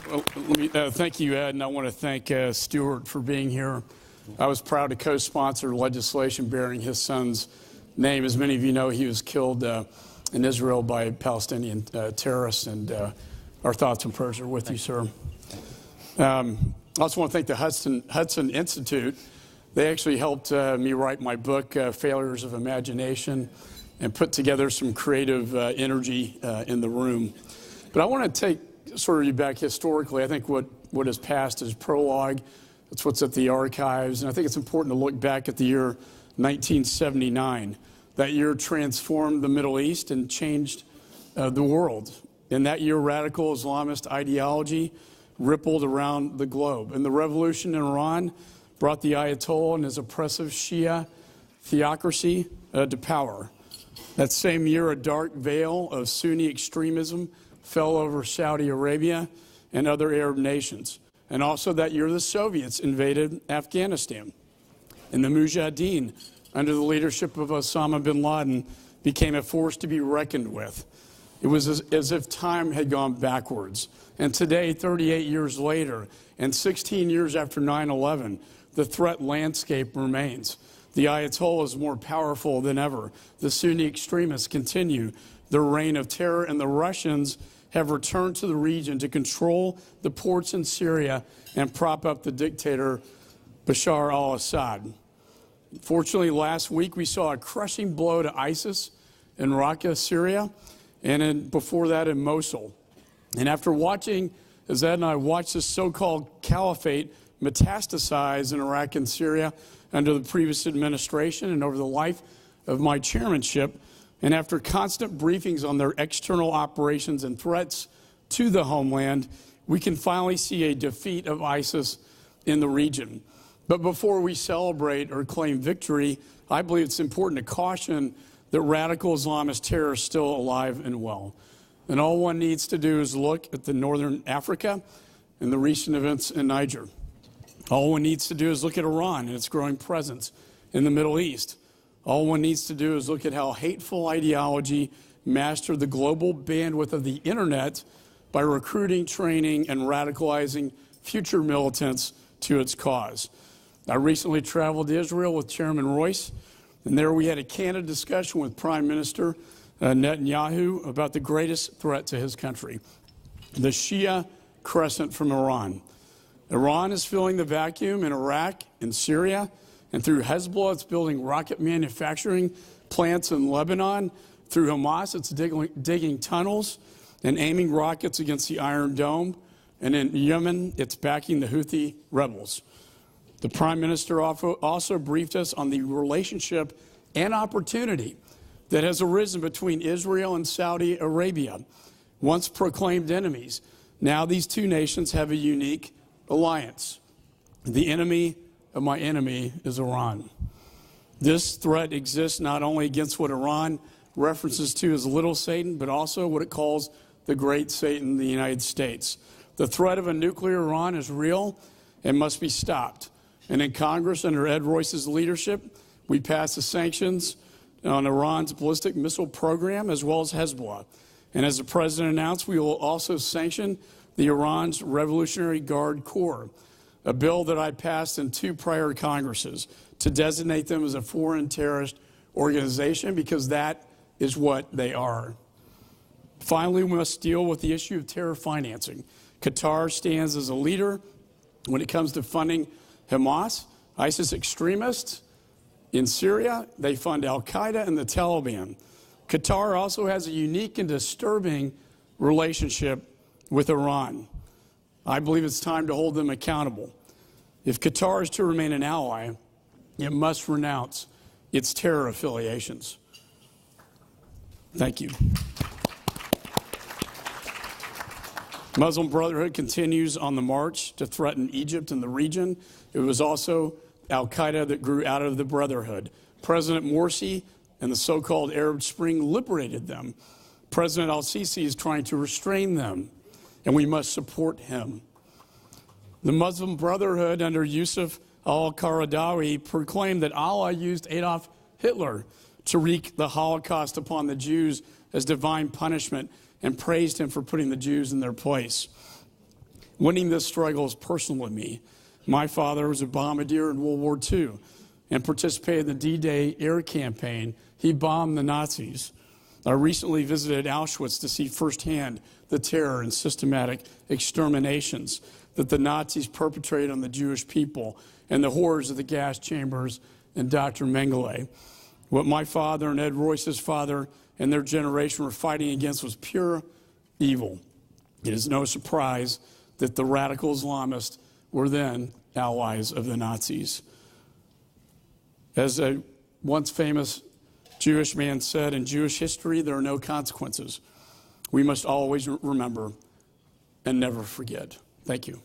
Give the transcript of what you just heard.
Thank you, Ed, and I want to thank Stuart for being here. I was proud to co-sponsor legislation bearing his son's name. As many of you know, he was killed in Israel by Palestinian terrorists, and our thoughts and prayers are with you, sir. I also want to thank the Hudson Institute. They actually helped me write my book, Failures of Imagination, and put together some creative energy in the room. But I want to take sort of you back historically. I think what has passed is prologue. It's what's at the archives. And I think it's important to look back at the year 1979. That year transformed the Middle East and changed the world. In that year, radical Islamist ideology rippled around the globe. And the revolution in Iran brought the Ayatollah and his oppressive Shia theocracy to power. That same year, a dark veil of Sunni extremism fell over Saudi Arabia and other Arab nations. And also that year, the Soviets invaded Afghanistan. And the Mujahideen, under the leadership of Osama bin Laden, became a force to be reckoned with. It was as if time had gone backwards. And today, 38 years later, and 16 years after 9/11, the threat landscape remains. The Ayatollah is more powerful than ever. The Sunni extremists continue their reign of terror, and the Russians have returned to the region to control the ports in Syria and prop up the dictator Bashar al-Assad. Fortunately, last week we saw a crushing blow to ISIS in Raqqa, Syria, and before that in Mosul. And after watching, as Ed and I watched this so-called caliphate metastasize in Iraq and Syria under the previous administration and over the life of my chairmanship, and after constant briefings on their external operations and threats to the homeland, we can finally see a defeat of ISIS in the region. But before we celebrate or claim victory, I believe it's important to caution that radical Islamist terror is still alive and well. And all one needs to do is look at the northern Africa and the recent events in Niger. All one needs to do is look at Iran and its growing presence in the Middle East. All one needs to do is look at how hateful ideology mastered the global bandwidth of the internet by recruiting, training, and radicalizing future militants to its cause. I recently traveled to Israel with Chairman Royce, and there we had a candid discussion with Prime Minister Netanyahu about the greatest threat to his country, the Shia crescent from Iran. Iran is filling the vacuum in Iraq and Syria, and through Hezbollah, it's building rocket manufacturing plants in Lebanon. Through Hamas, it's digging tunnels and aiming rockets against the Iron Dome. And in Yemen, it's backing the Houthi rebels. The Prime Minister also briefed us on the relationship and opportunity that has arisen between Israel and Saudi Arabia. Once proclaimed enemies, now these two nations have a unique alliance. The enemy of my enemy is Iran. This threat exists not only against what Iran references to as Little Satan, but also what it calls the Great Satan, the United States. The threat of a nuclear Iran is real and must be stopped. And in Congress, under Ed Royce's leadership, we passed the sanctions on Iran's ballistic missile program as well as Hezbollah. And as the President announced, we will also sanction the Iran's Revolutionary Guard Corps, a bill that I passed in 2 prior Congresses to designate them as a foreign terrorist organization, because that is what they are. Finally, we must deal with the issue of terror financing. Qatar stands as a leader when it comes to funding Hamas, ISIS extremists. In Syria, they fund al-Qaeda and the Taliban. Qatar also has a unique and disturbing relationship with Iran. I believe it's time to hold them accountable. If Qatar is to remain an ally, it must renounce its terror affiliations. Thank you. Muslim Brotherhood continues on the march to threaten Egypt and the region. It was also al-Qaeda that grew out of the Brotherhood. President Morsi and the so-called Arab Spring liberated them. President al-Sisi is trying to restrain them, and we must support him. The Muslim Brotherhood under Yusuf al-Qaradawi proclaimed that Allah used Adolf Hitler to wreak the Holocaust upon the Jews as divine punishment and praised him for putting the Jews in their place. Winning this struggle is personal to me. My father was a bombardier in World War II and participated in the D-Day air campaign. He bombed the Nazis. I recently visited Auschwitz to see firsthand the terror and systematic exterminations that the Nazis perpetrated on the Jewish people and the horrors of the gas chambers and Dr. Mengele. What my father and Ed Royce's father and their generation were fighting against was pure evil. It is no surprise that the radical Islamists were then allies of the Nazis. As a once famous Jewish man said, in Jewish history, there are no consequences. We must always remember and never forget. Thank you.